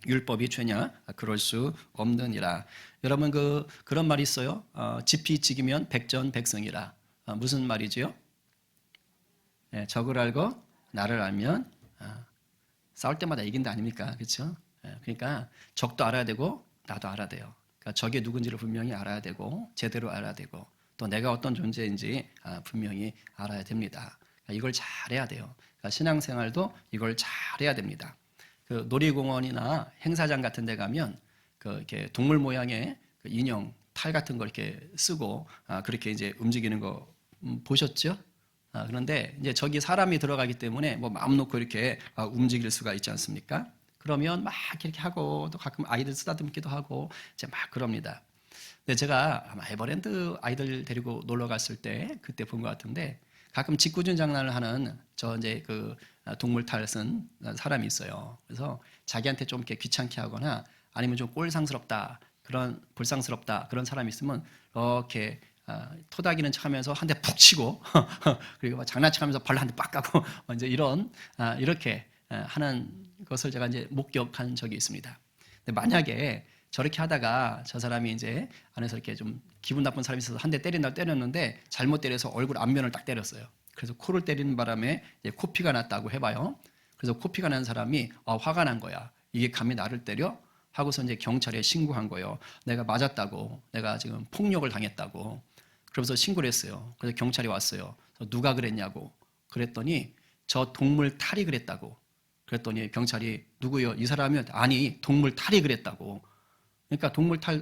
율법이 죄냐? 그럴 수 없느니라. 여러분 그런 말이 있어요. 지피지기면 백전백승이라. 무슨 말이지요? 예, 적을 알고 나를 알면 싸울 때마다 이긴다 아닙니까? 그렇죠? 예, 그러니까 적도 알아야 되고 나도 알아야 돼요. 그러니까 적이 누군지를 분명히 알아야 되고 제대로 알아야 되고 또 내가 어떤 존재인지 분명히 알아야 됩니다. 그러니까 이걸 잘해야 돼요. 그러니까 신앙생활도 이걸 잘해야 됩니다. 그 놀이공원이나 행사장 같은 데 가면 이렇게 동물 모양의 그 인형 탈 같은 거 이렇게 쓰고 그렇게 이제 움직이는 거 보셨죠? 그런데 이제 저기 사람이 들어가기 때문에 뭐 마음 놓고 이렇게 움직일 수가 있지 않습니까? 그러면 막 이렇게 하고 또 가끔 아이들 쓰다듬기도 하고 이제 막 그럽니다. 근데 제가 아마 에버랜드 아이들 데리고 놀러 갔을 때 그때 본 것 같은데 가끔 짓궂은 장난을 하는 저 이제 그 동물 탈 쓴 사람이 있어요. 그래서 자기한테 좀 이렇게 귀찮게 하거나 아니면 좀 꼴상스럽다 그런 불상스럽다 그런 사람이 있으면 이렇게 토닥이는 척하면서 한 대 푹 치고 그리고 장난쳐가면서 발로 한 대 빡 까고 이제 이렇게 하는 것을 제가 이제 목격한 적이 있습니다. 근데 만약에 저렇게 하다가 저 사람이 이제 안에서 이렇게 좀 기분 나쁜 사람이 있어서 한 대 때렸는데 잘못 때려서 얼굴 앞면을 딱 때렸어요. 그래서 코를 때리는 바람에 코피가 났다고 해봐요. 그래서 코피가 난 사람이 화가 난 거야. 이게 감히 나를 때려? 하고서 이제 경찰에 신고한 거예요. 내가 맞았다고, 내가 지금 폭력을 당했다고. 그러면서 신고를 했어요. 그래서 경찰이 왔어요. 누가 그랬냐고. 그랬더니 저 동물 탈이 그랬다고. 그랬더니 경찰이 누구요? 이 사람이 아니 동물 탈이 그랬다고. 그러니까 동물 탈에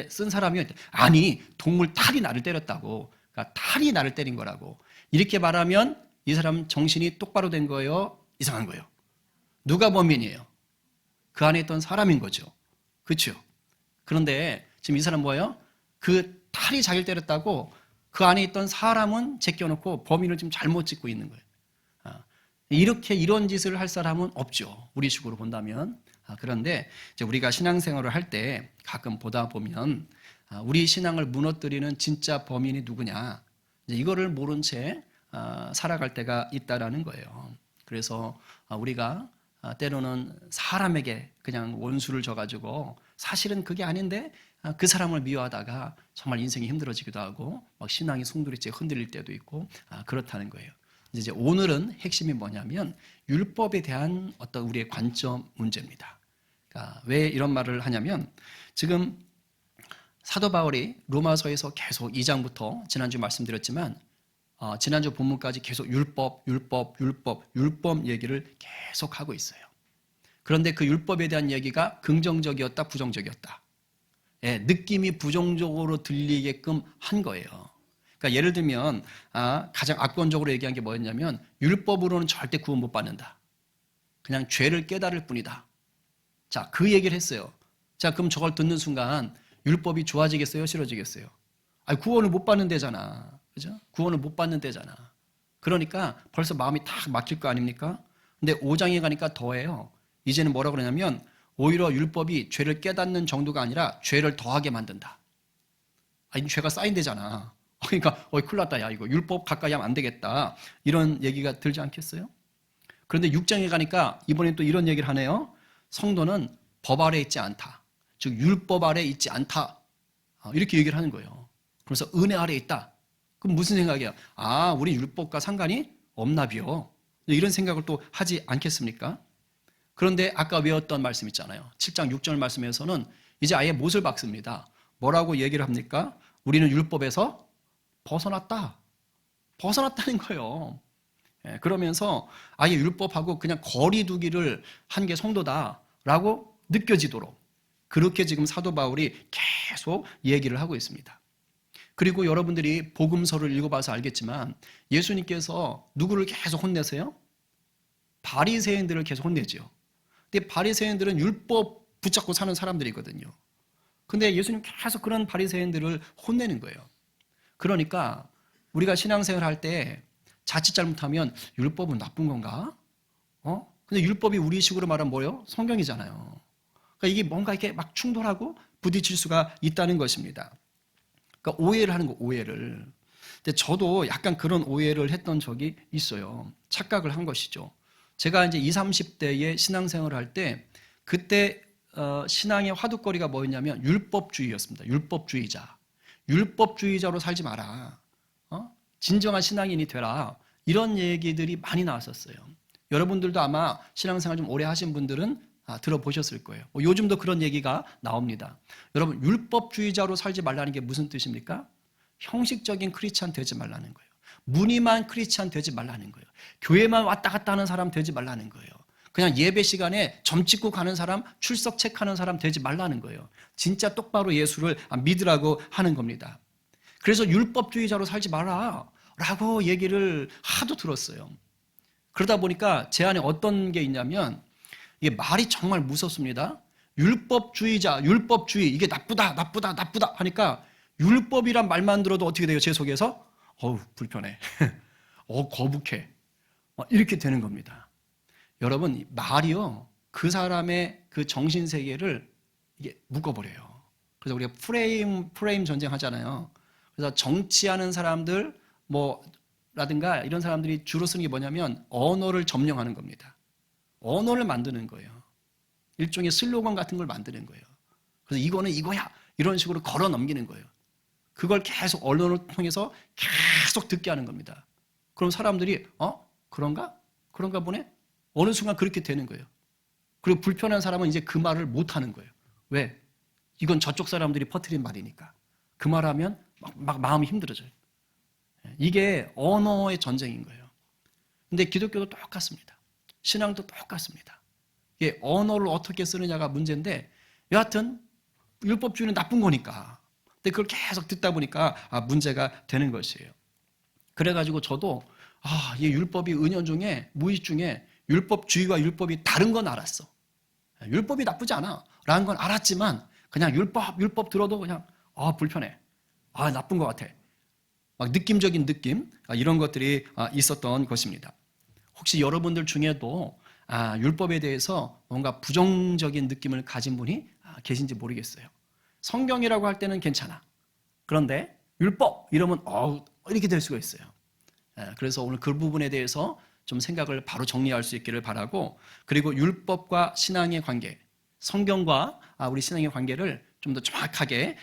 쓴 사람이 아니 동물 탈이 나를 때렸다고. 그러니까 탈이 나를 때린 거라고. 이렇게 말하면 이 사람 정신이 똑바로 된 거예요? 이상한 거예요? 누가 범인이에요? 그 안에 있던 사람인 거죠. 그렇죠? 그런데 지금 이 사람 뭐예요? 그 탈이 자기를 때렸다고 그 안에 있던 사람은 제껴놓고 범인을 지금 잘못 짓고 있는 거예요. 이렇게 이런 짓을 할 사람은 없죠. 우리식으로 본다면. 그런데 이제 우리가 신앙생활을 할 때 가끔 보다 보면 우리 신앙을 무너뜨리는 진짜 범인이 누구냐. 이거를 모른 채 살아갈 때가 있다라는 거예요. 그래서 우리가 때로는 사람에게 그냥 원수를 줘가지고 사실은 그게 아닌데 그 사람을 미워하다가 정말 인생이 힘들어지기도 하고 막 신앙이 송두리째 흔들릴 때도 있고 그렇다는 거예요. 이제 오늘은 핵심이 뭐냐면 율법에 대한 어떤 우리의 관점 문제입니다. 그러니까 왜 이런 말을 하냐면 지금 사도 바울이 로마서에서 계속 2장부터 지난주 말씀드렸지만 지난주 본문까지 계속 율법 얘기를 계속 하고 있어요. 그런데 그 율법에 대한 얘기가 긍정적이었다, 부정적이었다. 느낌이 부정적으로 들리게끔 한 거예요. 그러니까 예를 들면 가장 악권적으로 얘기한 게 뭐였냐면 율법으로는 절대 구원 못 받는다. 그냥 죄를 깨달을 뿐이다. 자, 그 얘기를 했어요. 자, 그럼 저걸 듣는 순간 율법이 좋아지겠어요? 싫어지겠어요? 구원을 못 받는 데잖아. 그죠? 구원을 못 받는 데잖아. 그러니까 벌써 마음이 탁 막힐 거 아닙니까? 근데 5장에 가니까 더해요. 이제는 뭐라고 그러냐면 오히려 율법이 죄를 깨닫는 정도가 아니라 죄를 더하게 만든다. 이 죄가 쌓인 데잖아. 그러니까 큰일 났다. 야, 이거 율법 가까이 하면 안 되겠다. 이런 얘기가 들지 않겠어요? 그런데 6장에 가니까 이번에 또 이런 얘기를 하네요. 성도는 법 아래 있지 않다. 즉 율법 아래 있지 않다. 이렇게 얘기를 하는 거예요. 그래서 은혜 아래 있다. 그럼 무슨 생각이야? 우리 율법과 상관이 없나 비요. 이런 생각을 또 하지 않겠습니까? 그런데 아까 외웠던 말씀 있잖아요. 7장 6절 말씀에서는 이제 아예 못을 박습니다. 뭐라고 얘기를 합니까? 우리는 율법에서 벗어났다. 벗어났다는 거예요. 그러면서 아예 율법하고 그냥 거리 두기를 한 게 성도다라고 느껴지도록 그렇게 지금 사도 바울이 계속 얘기를 하고 있습니다. 그리고 여러분들이 복음서를 읽어봐서 알겠지만 예수님께서 누구를 계속 혼내세요? 바리새인들을 계속 혼내죠. 근데 바리새인들은 율법 붙잡고 사는 사람들이거든요. 근데 예수님 계속 그런 바리새인들을 혼내는 거예요. 그러니까 우리가 신앙생활 할 때 자칫 잘못하면 율법은 나쁜 건가? 근데 율법이 우리식으로 말하면 뭐예요? 성경이잖아요. 그러니까 이게 뭔가 이렇게 막 충돌하고 부딪힐 수가 있다는 것입니다. 그러니까 오해를 하는 거, 오해를. 근데 저도 약간 그런 오해를 했던 적이 있어요. 착각을 한 것이죠. 제가 이제 20, 30대에 신앙생활을 할 때 그때 신앙의 화두거리가 뭐였냐면 율법주의였습니다. 율법주의자. 율법주의자로 살지 마라. 진정한 신앙인이 되라. 이런 얘기들이 많이 나왔었어요. 여러분들도 아마 신앙생활 좀 오래 하신 분들은 들어보셨을 거예요. 요즘도 그런 얘기가 나옵니다. 여러분, 율법주의자로 살지 말라는 게 무슨 뜻입니까? 형식적인 크리스찬 되지 말라는 거예요. 무늬만 크리스찬 되지 말라는 거예요. 교회만 왔다 갔다 하는 사람 되지 말라는 거예요. 그냥 예배 시간에 점 찍고 가는 사람, 출석 체크하는 사람 되지 말라는 거예요. 진짜 똑바로 예수를 믿으라고 하는 겁니다. 그래서 율법주의자로 살지 마라 라고 얘기를 하도 들었어요. 그러다 보니까 제 안에 어떤 게 있냐면 이게 말이 정말 무섭습니다. 율법주의자, 율법주의 이게 나쁘다 하니까 율법이란 말만 들어도 어떻게 돼요? 제 속에서 불편해. 거북해. 이렇게 되는 겁니다. 여러분, 말이요, 그 사람의 그 정신세계를 이게 묶어버려요. 그래서 우리가 프레임 전쟁 하잖아요. 그래서 정치하는 사람들, 라든가 이런 사람들이 주로 쓰는 게 뭐냐면 언어를 점령하는 겁니다. 언어를 만드는 거예요. 일종의 슬로건 같은 걸 만드는 거예요. 그래서 이거는 이거야. 이런 식으로 걸어 넘기는 거예요. 그걸 계속 언어를 통해서 계속 듣게 하는 겁니다. 그럼 사람들이, 그런가? 그런가 보네? 어느 순간 그렇게 되는 거예요. 그리고 불편한 사람은 이제 그 말을 못 하는 거예요. 왜? 이건 저쪽 사람들이 퍼뜨린 말이니까. 그 말하면 막 마음이 힘들어져요. 이게 언어의 전쟁인 거예요. 근데 기독교도 똑같습니다. 신앙도 똑같습니다. 이게 언어를 어떻게 쓰느냐가 문제인데 여하튼 율법주의는 나쁜 거니까. 근데 그걸 계속 듣다 보니까 문제가 되는 것이에요. 그래가지고 저도 이 율법이 은연중에 무의식 중에 율법주의와 율법이 다른 건 알았어. 율법이 나쁘지 않아 라는 건 알았지만 그냥 율법 들어도 그냥 불편해. 나쁜 것 같아. 막 느낌적인 느낌 이런 것들이 있었던 것입니다. 혹시 여러분들 중에도 율법에 대해서 뭔가 부정적인 느낌을 가진 분이 계신지 모르겠어요. 성경이라고 할 때는 괜찮아. 그런데 율법 이러면 이렇게 될 수가 있어요. 그래서 오늘 그 부분에 대해서 좀 생각을 바로 정리할 수 있기를 바라고, 그리고 율법과 신앙의 관계, 성경과 우리 신앙의 관계를 좀 더 정확하게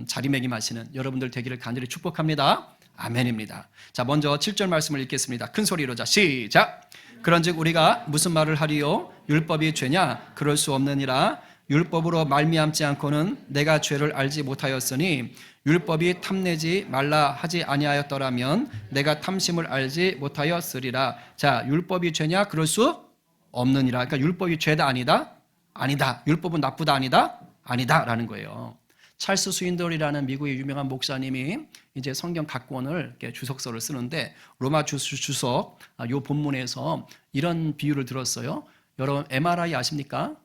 자리매김하시는 여러분들 되기를 간절히 축복합니다. 아멘입니다. 자, 먼저 7절 말씀을 읽겠습니다. 큰 소리로 시작. 그런즉 우리가 무슨 말을 하리요? 율법이 죄냐? 그럴 수 없느니라. 율법으로 말미암지 않고는 내가 죄를 알지 못하였으니 율법이 탐내지 말라 하지 아니하였더라면 내가 탐심을 알지 못하였으리라. 자, 율법이 죄냐? 그럴 수 없느니라. 그러니까 율법이 죄다 아니다? 아니다. 율법은 나쁘다 아니다? 아니다라는 거예요. 찰스 스윈돌이라는 미국의 유명한 목사님이 이제 성경 각권을 이렇게 주석서를 쓰는데 로마 주석 요 본문에서 이런 비유를 들었어요. 여러분 MRI 아십니까?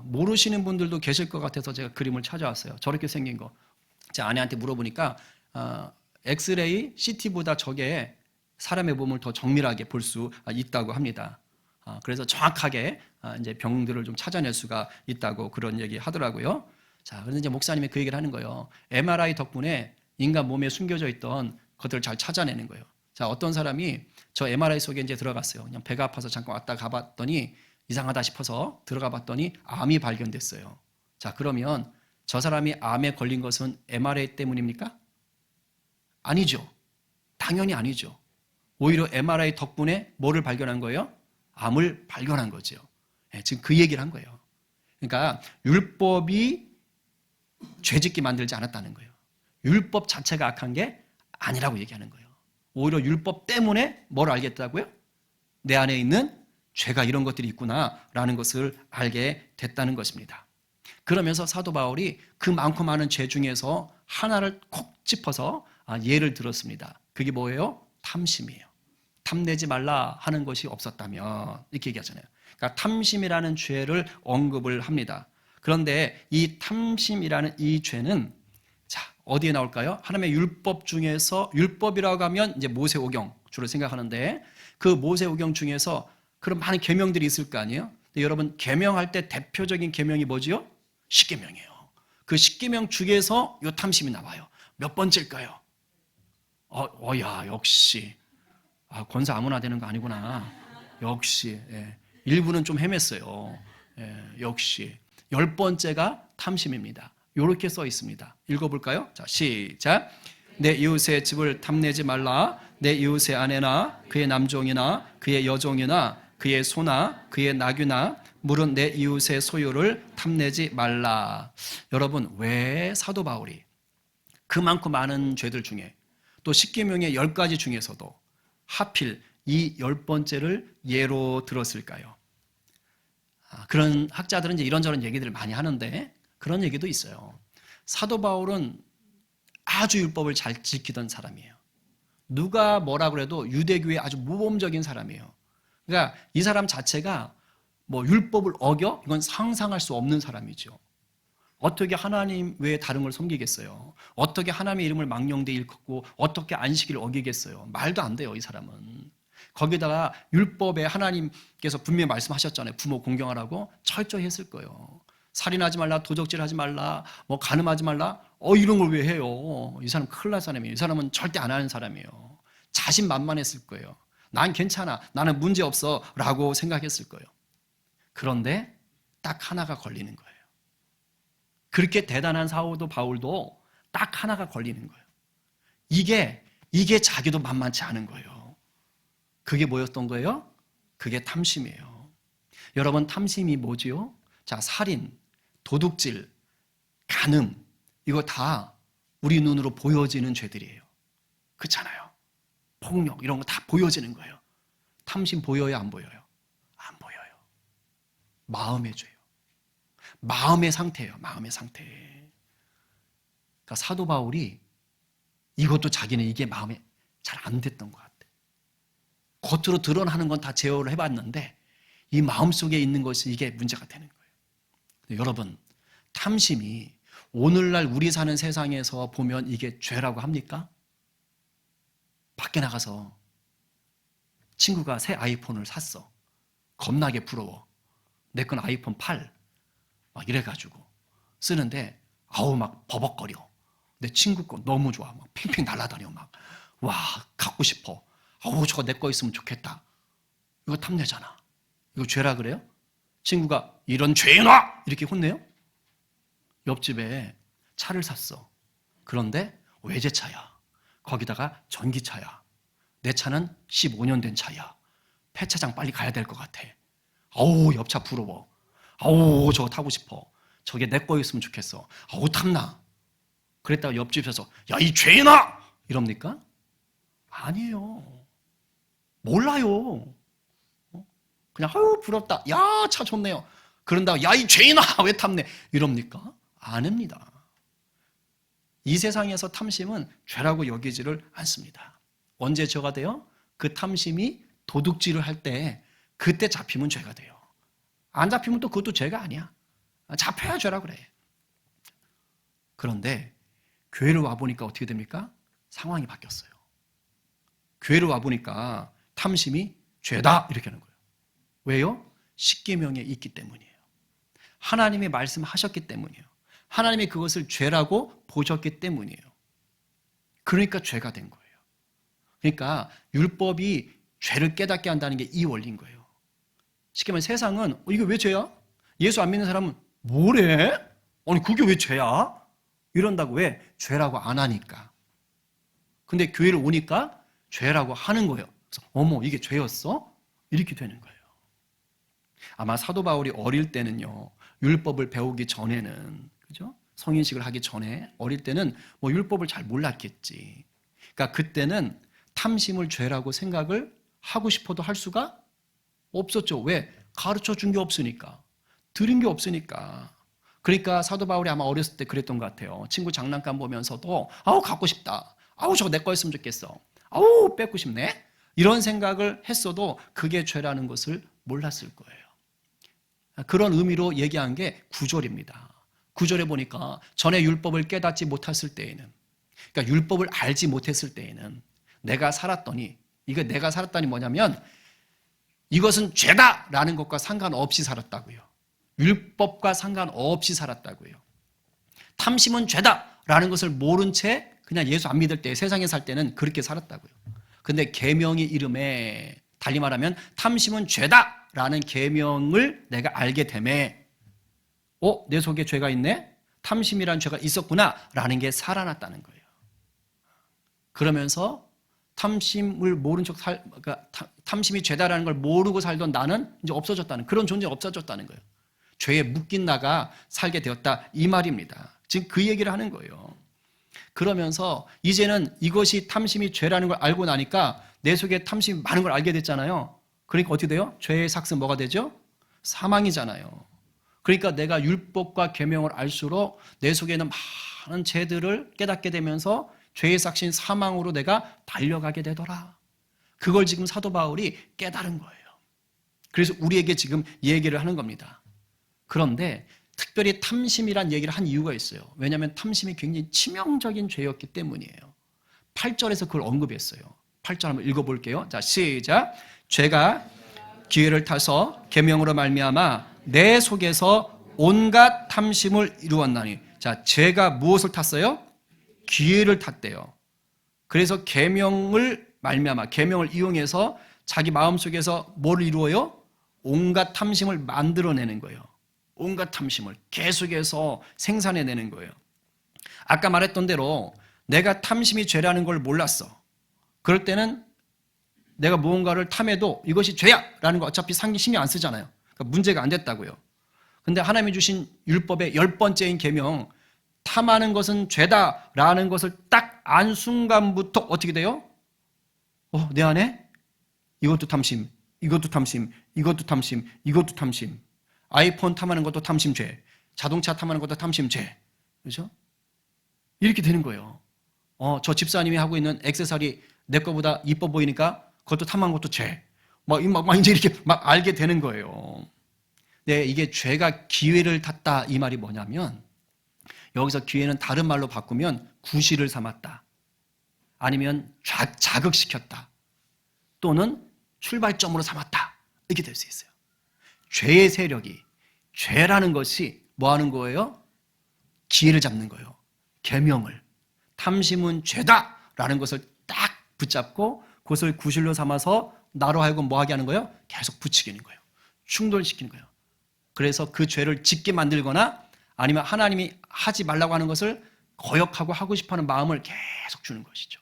모르시는 분들도 계실 것 같아서 제가 그림을 찾아왔어요. 저렇게 생긴 거. 제 아내한테 물어보니까 엑스레이, CT보다 저게 사람의 몸을 더 정밀하게 볼 수 있다고 합니다. 그래서 정확하게 이제 병들을 좀 찾아낼 수가 있다고 그런 얘기 하더라고요. 자, 그래서 이제 목사님이 그 얘기를 하는 거예요. MRI 덕분에 인간 몸에 숨겨져 있던 것들을 잘 찾아내는 거예요. 자, 어떤 사람이 저 MRI 속에 이제 들어갔어요. 그냥 배가 아파서 잠깐 왔다 가봤더니 이상하다 싶어서 들어가 봤더니 암이 발견됐어요. 자, 그러면 저 사람이 암에 걸린 것은 MRI 때문입니까? 아니죠. 당연히 아니죠. 오히려 MRI 덕분에 뭐를 발견한 거예요? 암을 발견한 거죠. 지금 그 얘기를 한 거예요. 그러니까 율법이 죄짓게 만들지 않았다는 거예요. 율법 자체가 악한 게 아니라고 얘기하는 거예요. 오히려 율법 때문에 뭘 알겠다고요? 내 안에 있는 죄가 이런 것들이 있구나라는 것을 알게 됐다는 것입니다. 그러면서 사도 바울이 그 많고 많은 죄 중에서 하나를 콕 짚어서 예를 들었습니다. 그게 뭐예요? 탐심이에요. 탐내지 말라 하는 것이 없었다면 이렇게 얘기하잖아요. 그러니까 탐심이라는 죄를 언급을 합니다. 그런데 이 탐심이라는 이 죄는 자, 어디에 나올까요? 하나님의 율법 중에서 율법이라고 하면 이제 모세오경 주로 생각하는데 그 모세오경 중에서 그런 많은 계명들이 있을 거 아니에요? 근데 여러분 계명할 때 대표적인 계명이 뭐지요? 십계명이에요. 그 십계명 중에서 요 탐심이 나와요. 몇 번째일까요? 야 역시 권사 아무나 되는 거 아니구나. 역시 일부는 좀 헤맸어요. 역시 10번째가 탐심입니다. 이렇게 써 있습니다. 읽어볼까요? 자, 시작. 내 이웃의 집을 탐내지 말라. 내 이웃의 아내나 그의 남종이나 그의 여종이나 그의 소나 그의 나귀나 물은 내 이웃의 소유를 탐내지 말라. 여러분, 왜 사도 바울이 그 많고 많은 죄들 중에 또 십계명의 10가지 중에서도 하필 이 10번째를 예로 들었을까요? 그런 학자들은 이제 이런저런 얘기들을 많이 하는데 그런 얘기도 있어요. 사도 바울은 아주 율법을 잘 지키던 사람이에요. 누가 뭐라 그래도 유대교의 아주 모범적인 사람이에요. 그러니까 이 사람 자체가 뭐 율법을 어겨? 이건 상상할 수 없는 사람이죠. 어떻게 하나님 외에 다른 걸 섬기겠어요? 어떻게 하나님의 이름을 망령되이 일컫고 어떻게 안식일을 어기겠어요? 말도 안 돼요, 이 사람은. 거기다가 율법에 하나님께서 분명히 말씀하셨잖아요. 부모 공경하라고 철저히 했을 거예요. 살인하지 말라, 도적질하지 말라, 뭐 간음하지 말라. 이런 걸 왜 해요? 이 사람 큰일 날 사람이에요. 이 사람은 절대 안 하는 사람이에요. 자신만만했을 거예요. 난 괜찮아, 나는 문제 없어 라고 생각했을 거예요. 그런데 딱 하나가 걸리는 거예요. 그렇게 대단한 사도 바울도 딱 하나가 걸리는 거예요. 이게 자기도 만만치 않은 거예요. 그게 뭐였던 거예요? 그게 탐심이에요. 여러분, 탐심이 뭐지요? 자, 살인, 도둑질, 간음, 이거 다 우리 눈으로 보여지는 죄들이에요. 그렇잖아요. 폭력, 이런 거 다 보여지는 거예요. 탐심 보여요, 안 보여요? 안 보여요. 마음의 죄요. 마음의 상태예요. 마음의 상태. 그러니까 사도 바울이 이것도 자기는 이게 마음에 잘 안 됐던 것 같아. 겉으로 드러나는 건 다 제어를 해봤는데 이 마음속에 있는 것이 이게 문제가 되는 거예요. 근데 여러분, 탐심이 오늘날 우리 사는 세상에서 보면 이게 죄라고 합니까? 밖에 나가서 친구가 새 아이폰을 샀어. 겁나게 부러워. 내 건 아이폰 8. 막 이래가지고 쓰는데 막 버벅거려. 내 친구 거 너무 좋아. 막 핑핑 날아다녀. 막 와, 갖고 싶어. 저거 내 거 있으면 좋겠다. 이거 탐내잖아. 이거 죄라 그래요? 친구가 이런 죄인아! 이렇게 혼내요? 옆집에 차를 샀어. 그런데 외제차야. 거기다가 전기차야. 내 차는 15년 된 차야. 폐차장 빨리 가야 될 것 같아. 옆차 부러워. 저거 타고 싶어. 저게 내 거였으면 좋겠어. 탐나. 그랬다가 옆집에서 야, 이 죄인아! 이럽니까? 아니에요. 몰라요. 그냥 부럽다. 야, 차 좋네요. 그런다고 야, 이 죄인아! 왜 탐내? 이럽니까? 아닙니다. 이 세상에서 탐심은 죄라고 여기지를 않습니다. 언제 죄가 돼요? 그 탐심이 도둑질을 할 때 그때 잡히면 죄가 돼요. 안 잡히면 또 그것도 죄가 아니야. 잡혀야 죄라 그래. 그런데 교회를 와보니까 어떻게 됩니까? 상황이 바뀌었어요. 교회를 와보니까 탐심이 죄다 이렇게 하는 거예요. 왜요? 십계명에 있기 때문이에요. 하나님이 말씀하셨기 때문이에요. 하나님이 그것을 죄라고 보셨기 때문이에요. 그러니까 죄가 된 거예요. 그러니까 율법이 죄를 깨닫게 한다는 게 이 원리인 거예요. 쉽게 말하면 세상은 이게 왜 죄야? 예수 안 믿는 사람은 뭐래? 아니 그게 왜 죄야? 이런다고. 왜? 죄라고 안 하니까. 근데 교회를 오니까 죄라고 하는 거예요. 그래서 이게 죄였어? 이렇게 되는 거예요. 아마 사도 바울이 어릴 때는요, 율법을 배우기 전에는, 그죠? 성인식을 하기 전에 어릴 때는 뭐 율법을 잘 몰랐겠지. 그러니까 그때는 탐심을 죄라고 생각을 하고 싶어도 할 수가 없었죠. 왜? 가르쳐 준 게 없으니까. 들은 게 없으니까. 그러니까 사도 바울이 아마 어렸을 때 그랬던 것 같아요. 친구 장난감 보면서도 갖고 싶다. 저거 내 거였으면 좋겠어. 뺏고 싶네. 이런 생각을 했어도 그게 죄라는 것을 몰랐을 거예요. 그런 의미로 얘기한 게 9절입니다. 9절에 보니까 전에 율법을 깨닫지 못했을 때에는, 그러니까 율법을 알지 못했을 때에는 내가 살았더니, 이거 내가 살았다니 뭐냐면 이것은 죄다라는 것과 상관없이 살았다고요. 율법과 상관없이 살았다고요. 탐심은 죄다라는 것을 모른 채 그냥 예수 안 믿을 때, 세상에 살 때는 그렇게 살았다고요. 근데 계명의 이름에, 달리 말하면 탐심은 죄다 죄다라는 계명을 내가 알게 되매 내 속에 죄가 있네? 탐심이라는 죄가 있었구나라는 게 살아났다는 거예요. 그러면서 탐심을 모른 척 그러니까 탐심이 죄다라는 걸 모르고 살던 나는 이제 없어졌다는, 그런 존재가 없어졌다는 거예요. 죄에 묶인 나가 살게 되었다 이 말입니다. 지금 그 얘기를 하는 거예요. 그러면서 이제는 이것이 탐심이 죄라는 걸 알고 나니까 내 속에 탐심이 많은 걸 알게 됐잖아요. 그러니까 어떻게 돼요? 죄의 삭은 뭐가 되죠? 사망이잖아요. 그러니까 내가 율법과 계명을 알수록 내 속에는 많은 죄들을 깨닫게 되면서 죄의 삭신 사망으로 내가 달려가게 되더라. 그걸 지금 사도 바울이 깨달은 거예요. 그래서 우리에게 지금 얘기를 하는 겁니다. 그런데 특별히 탐심이란 얘기를 한 이유가 있어요. 왜냐하면 탐심이 굉장히 치명적인 죄였기 때문이에요. 8절에서 그걸 언급했어요. 8절 한번 읽어볼게요. 자, 시작. 죄가 기회를 타서 계명으로 말미암아 내 속에서 온갖 탐심을 이루었나니. 자, 죄가 무엇을 탔어요? 기회를 탔대요. 그래서 계명을 말미암아, 계명을 이용해서 자기 마음속에서 뭘 이루어요? 온갖 탐심을 만들어내는 거예요. 온갖 탐심을 계속해서 생산해내는 거예요. 아까 말했던 대로 내가 탐심이 죄라는 걸 몰랐어. 그럴 때는 내가 무언가를 탐해도 이것이 죄야! 라는 거 어차피 신경 안 쓰잖아요. 그러니까 문제가 안 됐다고요. 근데 하나님이 주신 율법의 10번째인 계명, 탐하는 것은 죄다라는 것을 딱 안 순간부터 어떻게 돼요? 내 안에 이것도 탐심, 이것도 탐심, 이것도 탐심, 이것도 탐심. 아이폰 탐하는 것도 탐심죄, 자동차 탐하는 것도 tam심죄. 그렇죠? 이렇게 되는 거예요. 저 집사님이 하고 있는 액세서리 내 거보다 이뻐 보이니까 그것도 탐한 것도 죄. 막 이제 이렇게 막 알게 되는 거예요. 네, 이게 죄가 기회를 탔다 이 말이 뭐냐면, 여기서 기회는 다른 말로 바꾸면 구실을 삼았다, 아니면 자극시켰다, 또는 출발점으로 삼았다, 이렇게 될 수 있어요. 죄의 세력이, 죄라는 것이 뭐 하는 거예요? 기회를 잡는 거예요. 계명을. 탐심은 죄다라는 것을 딱 붙잡고 그것을 구실로 삼아서 나로 하여금 뭐 하게 하는 거예요? 계속 부추기는 거예요. 충돌시키는 거예요. 그래서 그 죄를 짓게 만들거나 아니면 하나님이 하지 말라고 하는 것을 거역하고 하고 싶어하는 마음을 계속 주는 것이죠.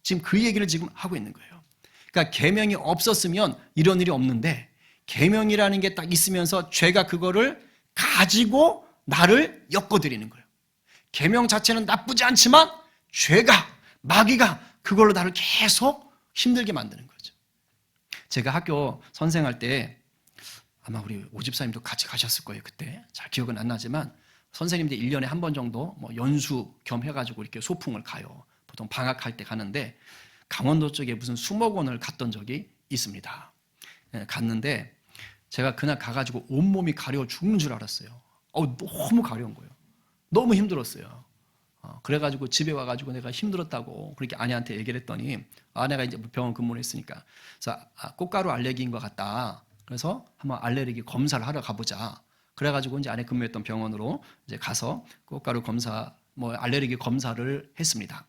지금 그 얘기를 지금 하고 있는 거예요. 그러니까 계명이 없었으면 이런 일이 없는데, 계명이라는 게 딱 있으면서 죄가 그거를 가지고 나를 엮어드리는 거예요. 계명 자체는 나쁘지 않지만 죄가, 마귀가 그걸로 나를 계속 힘들게 만드는 거죠. 제가 학교 선생할 때, 아마 우리 오집사님도 같이 가셨을 거예요. 그때 잘 기억은 안 나지만 선생님들 1년에 한 번 정도 뭐 연수 겸 해가지고 이렇게 소풍을 가요. 보통 방학할 때 가는데 강원도 쪽에 무슨 수목원을 갔던 적이 있습니다. 갔는데 제가 그날 가가지고 온몸이 가려워 죽는 줄 알았어요. 너무 가려운 거예요. 너무 힘들었어요. 그래가지고 집에 와가지고 내가 힘들었다고 그렇게 아내한테 얘기를 했더니, 아내가 이제 병원 근무를 했으니까, 그래서 꽃가루 알레르기인 것 같다. 그래서 한번 알레르기 검사를 하러 가보자. 그래가지고 이제 아내 근무했던 병원으로 이제 가서 꽃가루 검사, 뭐 알레르기 검사를 했습니다.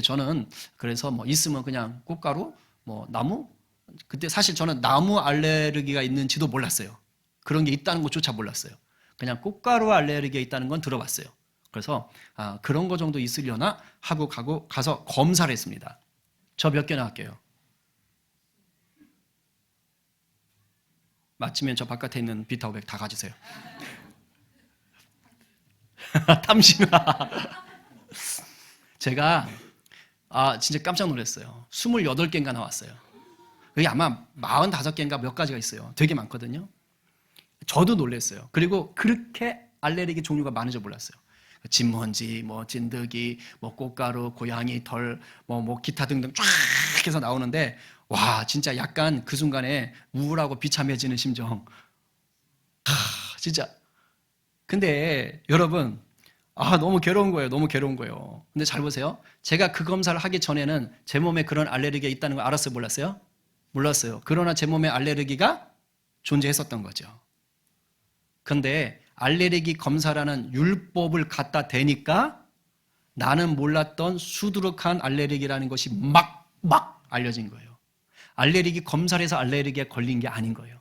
저는 그래서 뭐 있으면 그냥 꽃가루, 뭐 나무, 그때 사실 저는 나무 알레르기가 있는지도 몰랐어요. 그런 게 있다는 것조차 몰랐어요. 그냥 꽃가루 알레르기가 있다는 건 들어봤어요. 그래서 그런 거 정도 있으려나 하고 가서 검사를 했습니다. 저 몇 개나 할게요. 마치면 저 바깥에 있는 비타오백 다 가지세요. 탐심아. 제가 진짜 깜짝 놀랐어요. 28개인가 나왔어요. 그게 아마 45개인가 몇 가지가 있어요. 되게 많거든요. 저도 놀랐어요. 그리고 그렇게 알레르기 종류가 많은 줄 몰랐어요. 진먼지, 뭐 진드기, 뭐 꽃가루, 고양이 털, 뭐 기타 등등 쫙 해서 나오는데, 와, 진짜 약간 그 순간에 우울하고 비참해지는 심정. 진짜. 근데 여러분, 너무 괴로운 거예요. 너무 괴로운 거예요. 근데 잘 보세요. 제가 그 검사를 하기 전에는 제 몸에 그런 알레르기가 있다는 걸 알았어요? 몰랐어요? 몰랐어요. 그러나 제 몸에 알레르기가 존재했었던 거죠. 근데 알레르기 검사라는 율법을 갖다 대니까 나는 몰랐던 수두룩한 알레르기라는 것이 막 알려진 거예요. 알레르기 검사를 해서 알레르기에 걸린 게 아닌 거예요.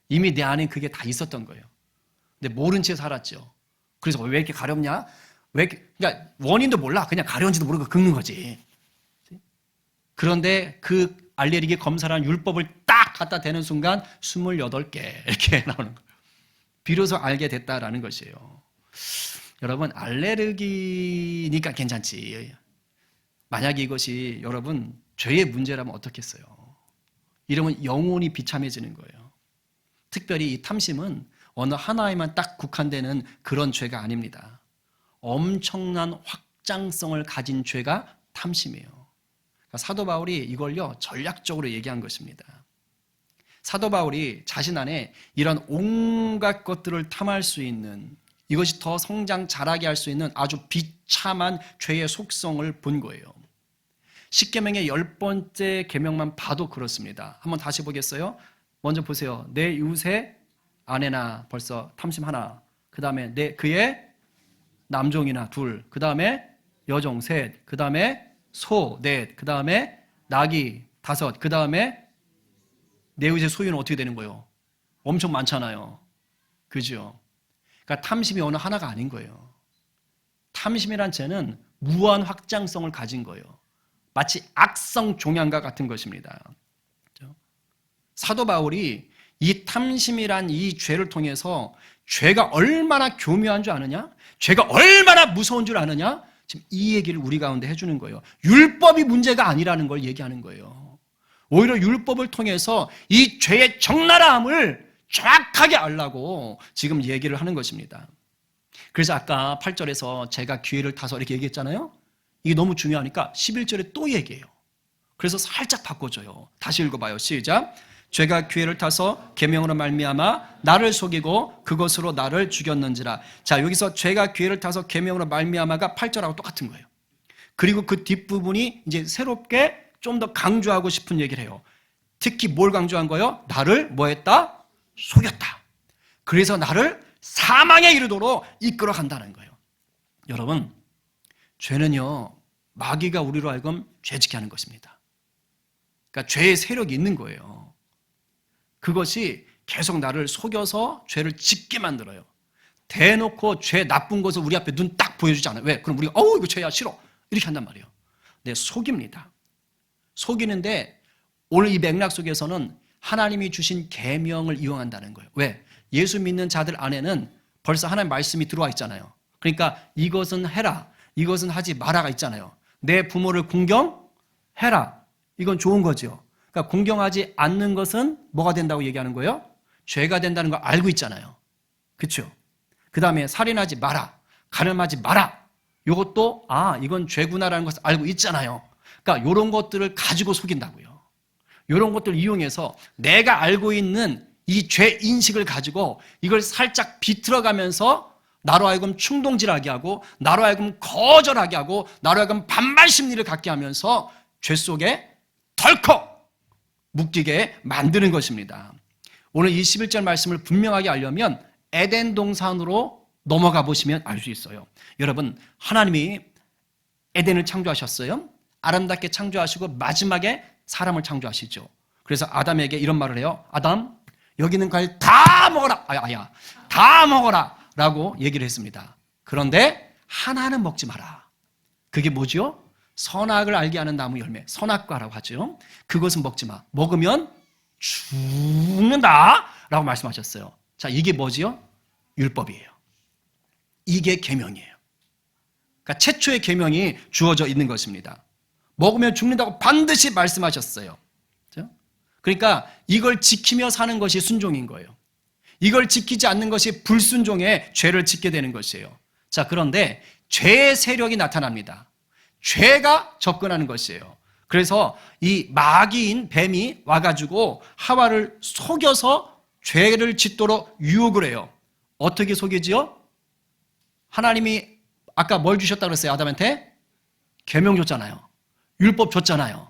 이미 내 안에 그게 다 있었던 거예요. 근데 모른 채 살았죠. 그래서 왜 이렇게 가렵냐? 그러니까 원인도 몰라. 그냥 가려운지도 모르고 긁는 거지. 그런데 그 알레르기 검사라는 율법을 딱 갖다 대는 순간 28개 이렇게 나오는 거예요. 비로소 알게 됐다라는 것이에요. 여러분, 알레르기니까 괜찮지. 만약에 이것이 여러분 죄의 문제라면 어떻겠어요? 이러면 영혼이 비참해지는 거예요. 특별히 이 탐심은 어느 하나에만 딱 국한되는 그런 죄가 아닙니다. 엄청난 확장성을 가진 죄가 탐심이에요. 그러니까 사도 바울이 이걸요 전략적으로 얘기한 것입니다. 사도 바울이 자신 안에 이런 온갖 것들을 탐할 수 있는, 이것이 더 성장 잘하게 할 수 있는 아주 비참한 죄의 속성을 본 거예요. 십계명의 10번째 계명만 봐도 그렇습니다. 한번 다시 보겠어요? 먼저 보세요. 내 이웃의 아내나 벌써 탐심 하나, 그 다음에 그의 남종이나 둘, 그 다음에 여종 셋, 그 다음에 소 넷, 그 다음에 나귀 다섯, 그 다음에 내 이웃의 소유는 어떻게 되는 거예요? 엄청 많잖아요. 그죠? 그러니까 탐심이 어느 하나가 아닌 거예요. 탐심이란 죄는 무한 확장성을 가진 거예요. 마치 악성 종양과 같은 것입니다. 그렇죠? 사도 바울이 이 탐심이란 이 죄를 통해서 죄가 얼마나 교묘한 줄 아느냐? 죄가 얼마나 무서운 줄 아느냐? 지금 이 얘기를 우리 가운데 해주는 거예요. 율법이 문제가 아니라는 걸 얘기하는 거예요. 오히려 율법을 통해서 이 죄의 적나라함을 정확하게 알라고 지금 얘기를 하는 것입니다. 그래서 아까 8절에서 제가 기회를 타서 이렇게 얘기했잖아요. 이게 너무 중요하니까 11절에 또 얘기해요. 그래서 살짝 바꿔줘요. 다시 읽어봐요. 시작. 죄가 기회를 타서 계명으로 말미암아 나를 속이고 그것으로 나를 죽였는지라. 자, 여기서 죄가 기회를 타서 계명으로 말미암아가 8절하고 똑같은 거예요. 그리고 그 뒷부분이 이제 새롭게 좀 더 강조하고 싶은 얘기를 해요. 특히 뭘 강조한 거예요? 나를 뭐 했다? 속였다. 그래서 나를 사망에 이르도록 이끌어 간다는 거예요. 여러분, 죄는요 마귀가 우리로 하여금 죄짓게 하는 것입니다. 그러니까 죄의 세력이 있는 거예요. 그것이 계속 나를 속여서 죄를 짓게 만들어요. 대놓고 죄 나쁜 것을 우리 앞에 눈 딱 보여주지 않아요. 왜? 그럼 우리가 이거 죄야 싫어 이렇게 한단 말이에요. 네, 속입니다. 속이는데 오늘 이 맥락 속에서는 하나님이 주신 계명을 이용한다는 거예요. 왜? 예수 믿는 자들 안에는 벌써 하나님 말씀이 들어와 있잖아요. 그러니까 이것은 해라, 이것은 하지 마라가 있잖아요. 내 부모를 공경해라. 이건 좋은 거죠. 그러니까 공경하지 않는 것은 뭐가 된다고 얘기하는 거예요? 죄가 된다는 걸 알고 있잖아요. 그렇죠? 그 다음에 살인하지 마라, 가늠하지 마라. 이것도 이건 죄구나라는 것을 알고 있잖아요. 그러니까 이런 것들을 가지고 속인다고요. 이런 것들을 이용해서 내가 알고 있는 이 죄 인식을 가지고 이걸 살짝 비틀어가면서 나로 하여금 충동질하게 하고 나로 하여금 거절하게 하고 나로 하여금 반발 심리를 갖게 하면서 죄 속에 덜컥 묶이게 만드는 것입니다. 오늘 이 11절 말씀을 분명하게 알려면 에덴 동산으로 넘어가 보시면 알 수 있어요. 여러분, 하나님이 에덴을 창조하셨어요. 아름답게 창조하시고 마지막에 사람을 창조하시죠. 그래서 아담에게 이런 말을 해요. 아담, 여기 있는 과일 다 먹어라. 다 먹어라 라고 얘기를 했습니다. 그런데 하나는 먹지 마라. 그게 뭐죠? 선악을 알게 하는 나무 열매, 선악과라고 하죠. 그것은 먹지 마. 먹으면 죽는다 라고 말씀하셨어요. 자, 이게 뭐지요? 율법이에요. 이게 계명이에요. 그러니까 최초의 계명이 주어져 있는 것입니다. 먹으면 죽는다고 반드시 말씀하셨어요. 그렇죠? 그러니까 이걸 지키며 사는 것이 순종인 거예요. 이걸 지키지 않는 것이 불순종의 죄를 짓게 되는 것이에요. 자, 그런데 죄의 세력이 나타납니다. 죄가 접근하는 것이에요. 그래서 이 마귀인 뱀이 와가지고 하와를 속여서 죄를 짓도록 유혹을 해요. 어떻게 속이지요? 하나님이 아까 뭘 주셨다고 그랬어요? 아담한테? 계명 줬잖아요. 율법 줬잖아요.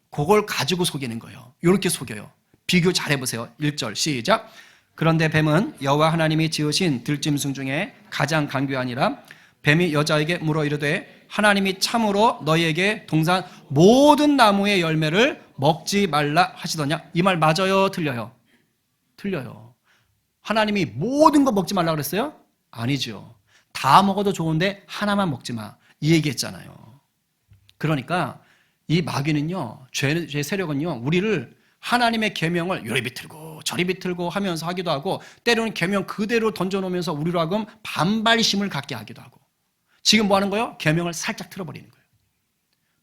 그걸 가지고 속이는 거예요. 이렇게 속여요. 비교 잘해보세요. 1절 시작. 그런데 뱀은 여호와 하나님이 지으신 들짐승 중에 가장 간교하니라. 뱀이 여자에게 물어 이르되 하나님이 참으로 너희에게 동산 모든 나무의 열매를 먹지 말라 하시더냐. 이 말 맞아요? 틀려요? 틀려요. 하나님이 모든 거 먹지 말라 그랬어요? 아니죠. 다 먹어도 좋은데 하나만 먹지 마. 이 얘기했잖아요. 그러니까 이 마귀는요, 죄 세력은요, 우리를 하나님의 계명을 요리 비틀고 저리 비틀고 하면서 하기도 하고, 때로는 계명 그대로 던져놓으면서 우리로 하여금 반발심을 갖게 하기도 하고, 지금 뭐 하는 거예요? 계명을 살짝 틀어버리는 거예요.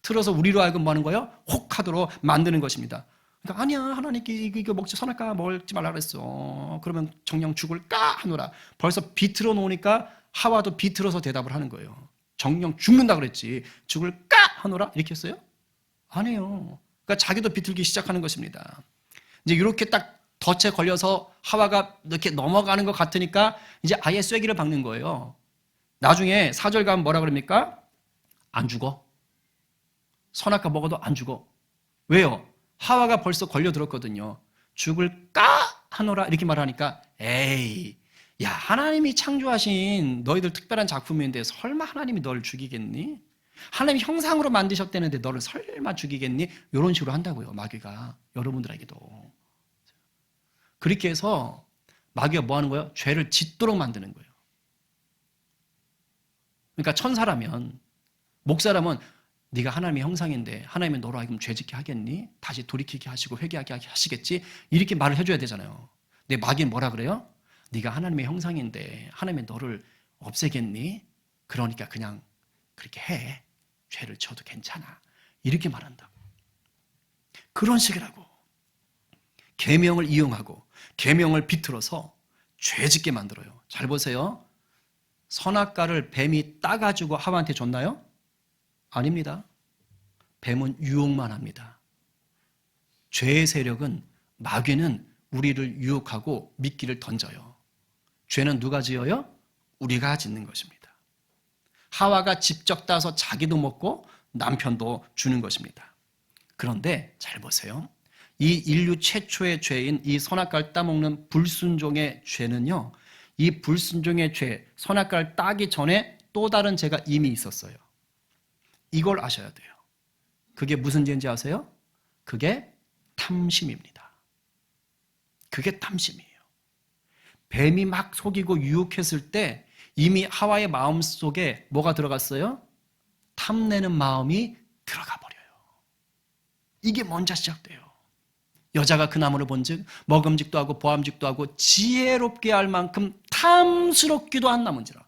틀어서 우리로 하여금 뭐 하는 거예요? 혹하도록 만드는 것입니다. 그러니까 아니야, 하나님께 이거 먹지, 선악과 먹지 말라 그랬어. 그러면 정녕 죽을 까 하노라. 벌써 비틀어 놓으니까 하와도 비틀어서 대답을 하는 거예요. 정녕 죽는다 그랬지, 죽을 까 하노라 이렇게 했어요? 아니에요. 그러니까 자기도 비틀기 시작하는 것입니다. 이제 이렇게 딱 덫에 걸려서 하와가 이렇게 넘어가는 것 같으니까 이제 아예 쐐기를 박는 거예요. 나중에 4절 가면 뭐라 그럽니까? 안 죽어. 선악과 먹어도 안 죽어. 왜요? 하와가 벌써 걸려들었거든요. 죽을까 하노라 이렇게 말하니까, 에이, 야, 하나님이 창조하신 너희들 특별한 작품인데 설마 하나님이 너를 죽이겠니? 하나님 형상으로 만드셨다는데 너를 설마 죽이겠니? 이런 식으로 한다고요, 마귀가. 여러분들에게도. 그렇게 해서 마귀가 뭐 하는 거예요? 죄를 짓도록 만드는 거예요. 그러니까 천사라면, 목사라면 네가 하나님의 형상인데 하나님이 너로 하여금 죄짓게 하겠니? 다시 돌이키게 하시고 회개하게 하시겠지? 이렇게 말을 해줘야 되잖아요. 근데 마귀는 뭐라 그래요? 네가 하나님의 형상인데 하나님이 너를 없애겠니? 그러니까 그냥 그렇게 해. 죄를 져도 괜찮아. 이렇게 말한다고. 그런 식이라고. 계명을 이용하고 계명을 비틀어서 죄짓게 만들어요. 잘 보세요. 선악과를 뱀이 따가지고 하와한테 줬나요? 아닙니다. 뱀은 유혹만 합니다. 죄의 세력은, 마귀는 우리를 유혹하고 미끼를 던져요. 죄는 누가 지어요? 우리가 짓는 것입니다. 하와가 직접 따서 자기도 먹고 남편도 주는 것입니다. 그런데 잘 보세요. 이 인류 최초의 죄인 이 선악과를 따먹는 불순종의 죄는요, 이 불순종의 죄, 선악과를 따기 전에 또 다른 죄가 이미 있었어요. 이걸 아셔야 돼요. 그게 무슨 죄인지 아세요? 그게 탐심입니다. 그게 탐심이에요. 뱀이 막 속이고 유혹했을 때 이미 하와의 마음 속에 뭐가 들어갔어요? 탐내는 마음이 들어가 버려요. 이게 먼저 시작돼요. 여자가 그 나무를 본즉 먹음직도 하고 보암직도 하고 지혜롭게 할 만큼 탐스럽기도 한 나무인지라.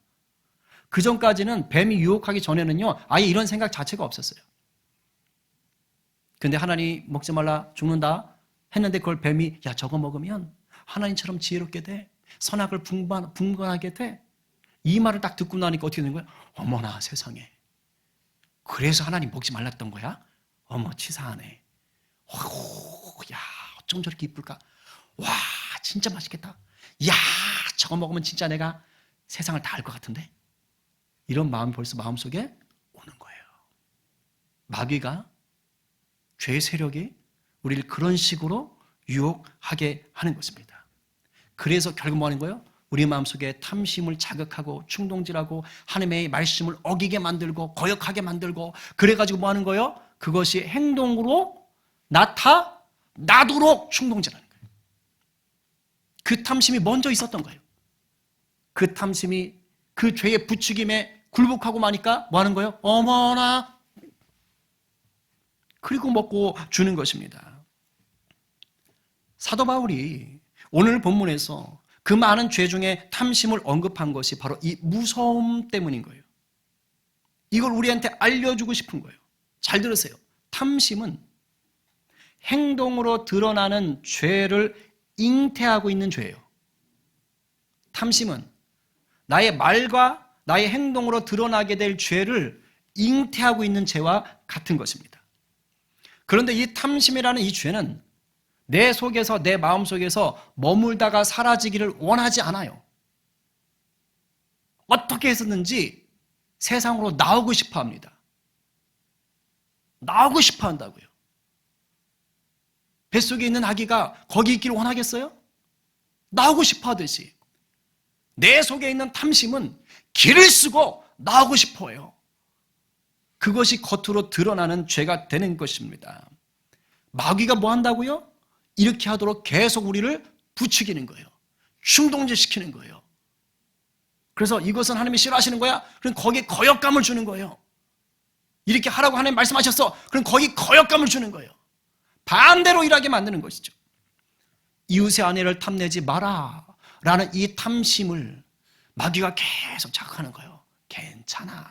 그 전까지는 뱀이 유혹하기 전에는요, 아예 이런 생각 자체가 없었어요. 근데 하나님 먹지 말라, 죽는다 했는데 그걸 뱀이, 야, 저거 먹으면 하나님처럼 지혜롭게 돼, 선악을 분간하게 돼. 이 말을 딱 듣고 나니까 어떻게 되는 거야? 어머나 세상에, 그래서 하나님 먹지 말랐던 거야? 어머 치사하네. 야, 어쩜 저렇게 이쁠까? 와, 진짜 맛있겠다. 야, 저거 먹으면 진짜 내가 세상을 다 알 것 같은데? 이런 마음이 벌써 마음속에 오는 거예요. 마귀가, 죄의 세력이 우리를 그런 식으로 유혹하게 하는 것입니다. 그래서 결국 뭐 하는 거예요? 우리 마음속에 탐심을 자극하고 충동질하고 하나님의 말씀을 어기게 만들고 거역하게 만들고, 그래가지고 뭐 하는 거예요? 그것이 행동으로 나타나도록 충동질하는 거예요. 그 탐심이 먼저 있었던 거예요. 그 탐심이 그 죄의 부추김에 굴복하고 마니까 뭐 하는 거예요? 어머나, 그리고 먹고 주는 것입니다. 사도 바울이 오늘 본문에서 그 많은 죄 중에 탐심을 언급한 것이 바로 이 무서움 때문인 거예요. 이걸 우리한테 알려주고 싶은 거예요. 잘 들으세요. 탐심은 행동으로 드러나는 죄를 잉태하고 있는 죄예요. 탐심은 나의 말과 나의 행동으로 드러나게 될 죄를 잉태하고 있는 죄와 같은 것입니다. 그런데 이 탐심이라는 이 죄는 내 속에서, 내 마음 속에서 머물다가 사라지기를 원하지 않아요. 어떻게 했었는지 세상으로 나오고 싶어 합니다. 나오고 싶어 한다고요. 뱃속에 있는 아기가 거기 있기를 원하겠어요? 나오고 싶어 하듯이 내 속에 있는 탐심은 길을 쓰고 나오고 싶어 해요. 그것이 겉으로 드러나는 죄가 되는 것입니다. 마귀가 뭐 한다고요? 이렇게 하도록 계속 우리를 부추기는 거예요. 충동질시키는 거예요. 그래서 이것은 하나님이 싫어하시는 거야? 그럼 거기에 거역감을 주는 거예요. 이렇게 하라고 하나님 말씀하셨어. 그럼 거기 거역감을 주는 거예요. 반대로 일하게 만드는 것이죠. 이웃의 아내를 탐내지 마라 라는 이 탐심을 마귀가 계속 자극하는 거예요. 괜찮아.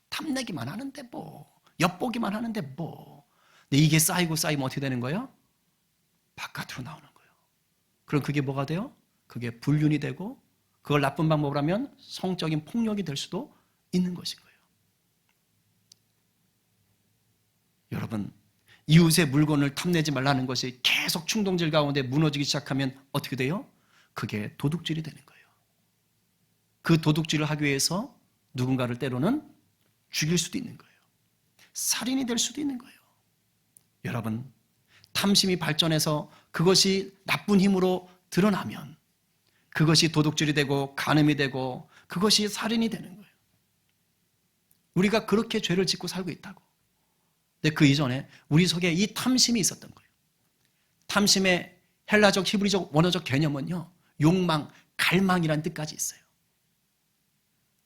탐내기만 하는데 뭐. 엿보기만 하는데 뭐. 근데 이게 쌓이면 어떻게 되는 거예요? 바깥으로 나오는 거예요. 그럼 그게 뭐가 돼요? 그게 불륜이 되고 그걸 나쁜 방법으로 하면 성적인 폭력이 될 수도 있는 것인 거예요. 여러분, 이웃의 물건을 탐내지 말라는 것이 계속 충동질 가운데 무너지기 시작하면 어떻게 돼요? 그게 도둑질이 되는 거예요. 그 도둑질을 하기 위해서 누군가를 때로는 죽일 수도 있는 거예요. 살인이 될 수도 있는 거예요. 여러분, 탐심이 발전해서 그것이 나쁜 힘으로 드러나면 그것이 도둑질이 되고 간음이 되고 그것이 살인이 되는 거예요. 우리가 그렇게 죄를 짓고 살고 있다고. 근데 그 이전에 우리 속에 이 탐심이 있었던 거예요. 탐심의 헬라적, 히브리적, 원어적 개념은요, 욕망, 갈망이라는 뜻까지 있어요.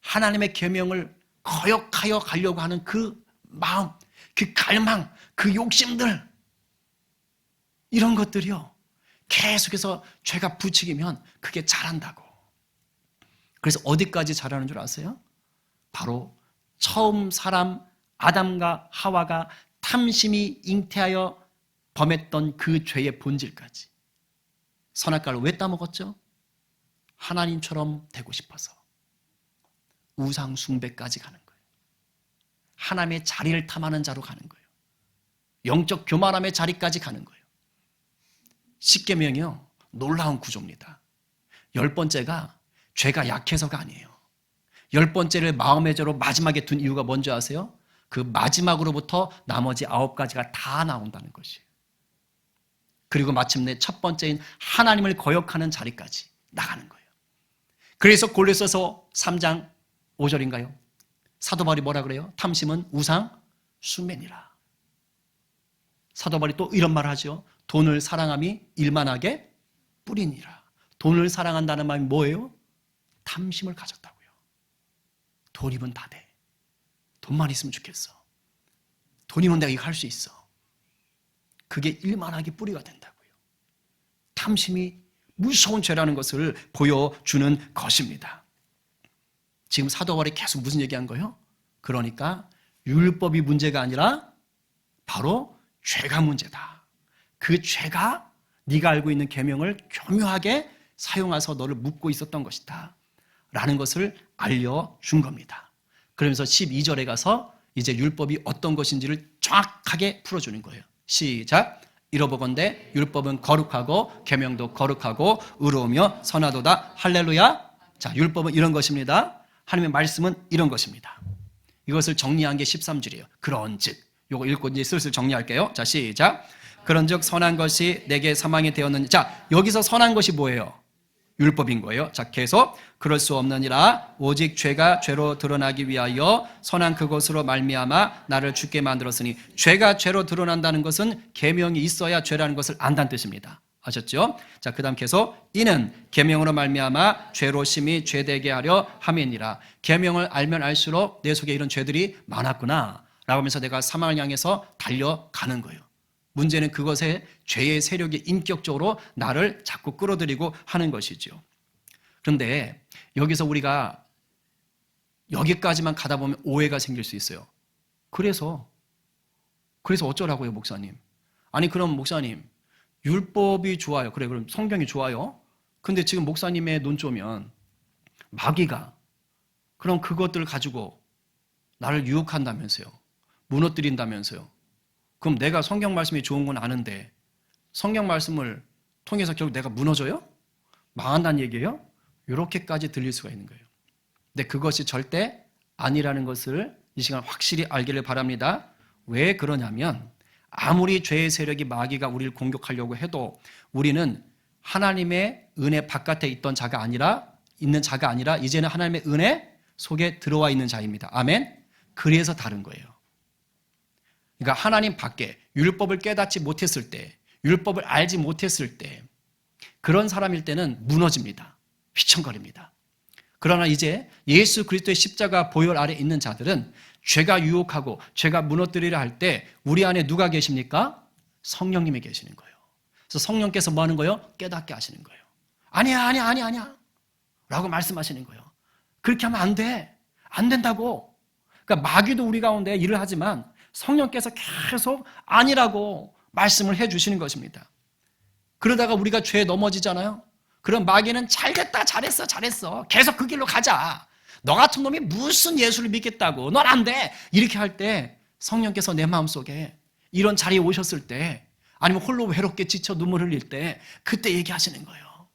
하나님의 계명을 거역하여 가려고 하는 그 마음, 그 갈망, 그 욕심들, 이런 것들이요, 계속해서 죄가 부추기면 그게 자란다고. 그래서 어디까지 자라는 줄 아세요? 바로 처음 사람 아담과 하와가 탐심이 잉태하여 범했던 그 죄의 본질까지. 선악과를 왜 따먹었죠? 하나님처럼 되고 싶어서. 우상 숭배까지 가는 거예요. 하나님의 자리를 탐하는 자로 가는 거예요. 영적 교만함의 자리까지 가는 거예요. 십계명이요, 놀라운 구조입니다. 10번째가 죄가 약해서가 아니에요. 10번째를 마음의 죄로 마지막에 둔 이유가 뭔지 아세요? 그 마지막으로부터 나머지 9가지가 다 나온다는 것이에요. 그리고 마침내 첫 번째인 하나님을 거역하는 자리까지 나가는 거예요. 그래서 골로새서 3장 5절인가요? 사도 바울이 뭐라 그래요? 탐심은 우상 숭배니라. 사도 바울이 또 이런 말을 하죠. 돈을 사랑함이 일만하게 뿌리니라. 돈을 사랑한다는 말이 뭐예요? 탐심을 가졌다고요. 돈이면 다 돼. 돈만 있으면 좋겠어. 돈이면 내가 이거 할 수 있어. 그게 일만하게 뿌리가 된다고요. 탐심이 무서운 죄라는 것을 보여주는 것입니다. 지금 사도 바울이 계속 무슨 얘기한 거예요? 그러니까 율법이 문제가 아니라 바로 죄가 문제다. 그 죄가 네가 알고 있는 계명을 교묘하게 사용해서 너를 묶고 있었던 것이다 라는 것을 알려준 겁니다. 그러면서 12절에 가서 이제 율법이 어떤 것인지를 정확하게 풀어주는 거예요. 시작. 이러보건대 율법은 거룩하고 계명도 거룩하고 의로우며 선하도다. 할렐루야. 자, 율법은 이런 것입니다. 하나님의 말씀은 이런 것입니다. 이것을 정리한 게 13절이에요. 그런즉, 요거 읽고 이제 슬슬 정리할게요. 자, 시작. 그런즉 선한 것이 내게 사망이 되었느니. 자, 여기서 선한 것이 뭐예요? 율법인 거예요. 자, 계속 그럴 수 없느니라. 오직 죄가 죄로 드러나기 위하여 선한 그것으로 말미암아 나를 죽게 만들었으니. 죄가 죄로 드러난다는 것은 계명이 있어야 죄라는 것을 안다는 뜻입니다. 아셨죠? 자, 그다음 계속 이는 계명으로 말미암아 죄로 심히 죄되게 하려 함이니라. 계명을 알면 알수록 내 속에 이런 죄들이 많았구나 라고 하면서 내가 사망을 향해서 달려가는 거예요. 문제는 그것에 죄의 세력이 인격적으로 나를 자꾸 끌어들이고 하는 것이죠. 그런데 여기서 우리가 여기까지만 가다 보면 오해가 생길 수 있어요. 그래서 어쩌라고요, 목사님? 아니, 그럼 목사님, 율법이 좋아요. 그래, 그럼 성경이 좋아요. 근데 지금 목사님의 논조면 마귀가 그럼 그것들을 가지고 나를 유혹한다면서요. 무너뜨린다면서요. 그럼 내가 성경 말씀이 좋은 건 아는데 성경 말씀을 통해서 결국 내가 무너져요? 망한다는 얘기예요? 이렇게까지 들릴 수가 있는 거예요. 근데 그것이 절대 아니라는 것을 이 시간 확실히 알기를 바랍니다. 왜 그러냐면 아무리 죄의 세력이 마귀가 우리를 공격하려고 해도 우리는 하나님의 은혜 바깥에 있는 자가 아니라 이제는 하나님의 은혜 속에 들어와 있는 자입니다. 아멘? 그래서 다른 거예요. 그러니까 하나님 밖에 율법을 깨닫지 못했을 때, 율법을 알지 못했을 때, 그런 사람일 때는 무너집니다. 휘청거립니다. 그러나 이제 예수 그리스도의 십자가 보혈 아래 있는 자들은 죄가 유혹하고 죄가 무너뜨리려 할 때 우리 안에 누가 계십니까? 성령님이 계시는 거예요. 그래서 성령께서 뭐 하는 거예요? 깨닫게 하시는 거예요. 아니야 라고 말씀하시는 거예요. 그렇게 하면 안 돼. 안 된다고. 그러니까 마귀도 우리 가운데 일을 하지만 성령께서 계속 아니라고 말씀을 해 주시는 것입니다. 그러다가 우리가 죄에 넘어지잖아요. 그럼 마귀는 잘됐다, 잘했어. 계속 그 길로 가자. 너 같은 놈이 무슨 예수를 믿겠다고. 넌 안 돼. 이렇게 할 때 성령께서 내 마음속에 이런 자리에 오셨을 때 아니면 홀로 외롭게 지쳐 눈물 흘릴 때 그때 얘기하시는 거예요.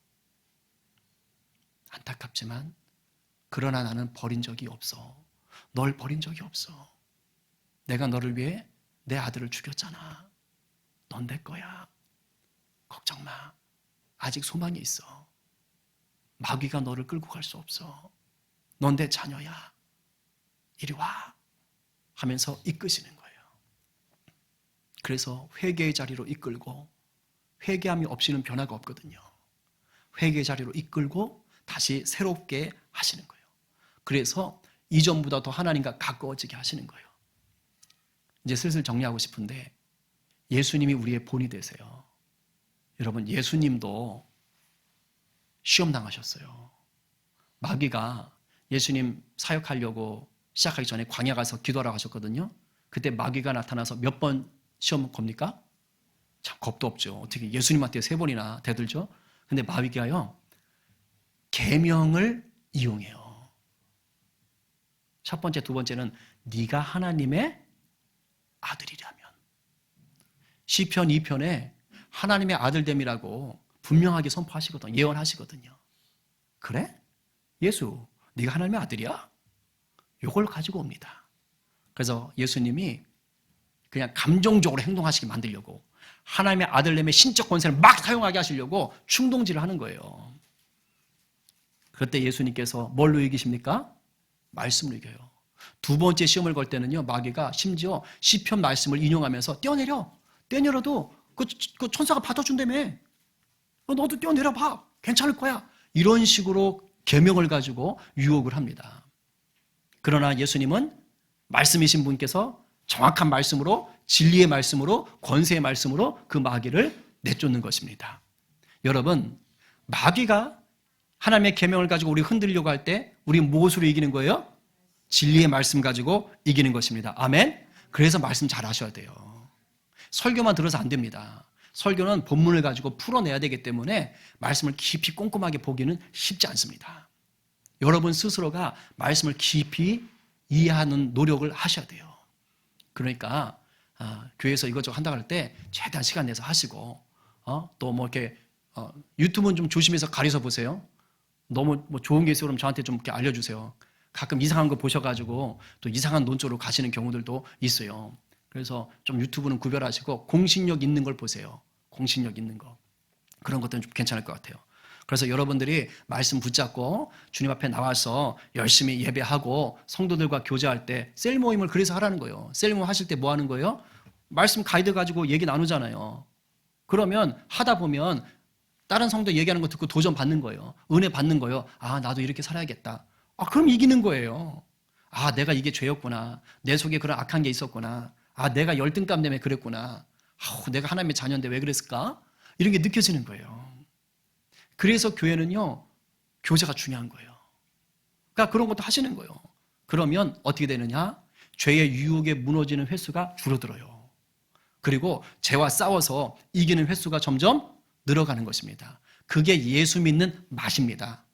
안타깝지만 그러나 나는 버린 적이 없어. 널 버린 적이 없어. 내가 너를 위해 내 아들을 죽였잖아. 넌 내 거야. 걱정 마. 아직 소망이 있어. 마귀가 너를 끌고 갈 수 없어. 넌 내 자녀야. 이리 와. 하면서 이끄시는 거예요. 그래서 회개의 자리로 이끌고 회개함이 없이는 변화가 없거든요. 회개의 자리로 이끌고 다시 새롭게 하시는 거예요. 그래서 이전보다 더 하나님과 가까워지게 하시는 거예요. 이제 슬슬 정리하고 싶은데 예수님이 우리의 본이 되세요. 여러분, 예수님도 시험 당하셨어요. 마귀가 예수님 사역하려고 시작하기 전에 광야 가서 기도하라고 하셨거든요. 그때 마귀가 나타나서 몇 번 시험 겁니까? 참 겁도 없죠. 어떻게 예수님한테 3번이나 대들죠? 근데 마귀가요, 계명을 이용해요. 첫 번째, 두 번째는 네가 하나님의 아들이라면. 시편 2편에 하나님의 아들됨이라고 분명하게 선포하시거든요. 예언하시거든요. 그래? 예수, 네가 하나님의 아들이야? 이걸 가지고 옵니다. 그래서 예수님이 그냥 감정적으로 행동하시게 만들려고 하나님의 아들됨의 신적 권세를 막 사용하게 하시려고 충동질을 하는 거예요. 그때 예수님께서 뭘로 이기십니까? 말씀으로 이겨요. 두 번째 시험을 걸 때는요, 마귀가 심지어 시편 말씀을 인용하면서 뛰어내려도 그 천사가 받아준다며. 너도 뛰어내려 봐. 괜찮을 거야. 이런 식으로 계명을 가지고 유혹을 합니다. 그러나 예수님은 말씀이신 분께서 정확한 말씀으로, 진리의 말씀으로, 권세의 말씀으로 그 마귀를 내쫓는 것입니다. 여러분, 마귀가 하나님의 계명을 가지고 우리 흔들려고 할 때 우리 무엇으로 이기는 거예요? 진리의 말씀 가지고 이기는 것입니다. 아멘? 그래서 말씀 잘 하셔야 돼요. 설교만 들어서 안 됩니다. 설교는 본문을 가지고 풀어내야 되기 때문에 말씀을 깊이 꼼꼼하게 보기는 쉽지 않습니다. 여러분 스스로가 말씀을 깊이 이해하는 노력을 하셔야 돼요. 그러니까 교회에서 이것저것 한다고 할 때 최대한 시간 내서 하시고 또 뭐 이렇게 유튜브는 좀 조심해서 가려서 보세요. 너무 뭐 좋은 게 있으면 저한테 좀 이렇게 알려주세요. 가끔 이상한 거 보셔가지고 또 이상한 논조로 가시는 경우들도 있어요. 그래서 좀 유튜브는 구별하시고 공신력 있는 걸 보세요. 공신력 있는 거. 그런 것들은 좀 괜찮을 것 같아요. 그래서 여러분들이 말씀 붙잡고 주님 앞에 나와서 열심히 예배하고 성도들과 교제할 때 셀 모임을 그래서 하라는 거예요. 셀 모임 하실 때 뭐 하는 거예요? 말씀 가이드 가지고 얘기 나누잖아요. 그러면 하다 보면 다른 성도 얘기하는 거 듣고 도전 받는 거예요. 은혜 받는 거예요. 아, 나도 이렇게 살아야겠다. 그럼 이기는 거예요. 내가 이게 죄였구나. 내 속에 그런 악한 게 있었구나. 내가 열등감 때문에 그랬구나. 내가 하나님의 자녀인데 왜 그랬을까? 이런 게 느껴지는 거예요. 그래서 교회는요, 교제가 중요한 거예요. 그러니까 그런 것도 하시는 거예요. 그러면 어떻게 되느냐? 죄의 유혹에 무너지는 횟수가 줄어들어요. 그리고 죄와 싸워서 이기는 횟수가 점점 늘어가는 것입니다. 그게 예수 믿는 맛입니다.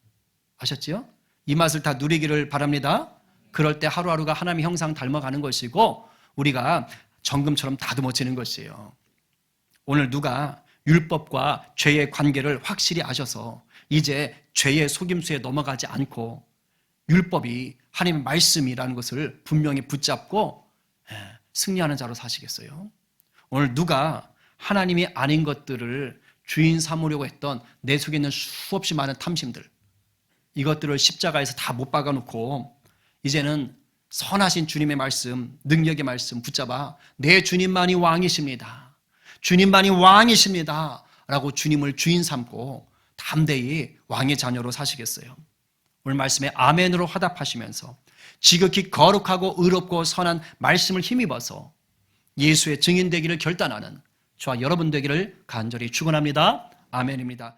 아셨지요? 이 맛을 다 누리기를 바랍니다. 그럴 때 하루하루가 하나님의 형상 닮아가는 것이고 우리가 정금처럼 다듬어지는 것이에요. 오늘 누가 율법과 죄의 관계를 확실히 아셔서 이제 죄의 속임수에 넘어가지 않고 율법이 하나님의 말씀이라는 것을 분명히 붙잡고 승리하는 자로 사시겠어요? 오늘 누가 하나님이 아닌 것들을 주인 삼으려고 했던 내 속에 있는 수없이 많은 탐심들, 이것들을 십자가에서 다 못 박아놓고 이제는 선하신 주님의 말씀, 능력의 말씀 붙잡아 내 주님만이 왕이십니다. 주님만이 왕이십니다. 라고 주님을 주인 삼고 담대히 왕의 자녀로 사시겠어요? 오늘 말씀에 아멘으로 화답하시면서 지극히 거룩하고 의롭고 선한 말씀을 힘입어서 예수의 증인 되기를 결단하는 저와 여러분 되기를 간절히 축원합니다. 아멘입니다.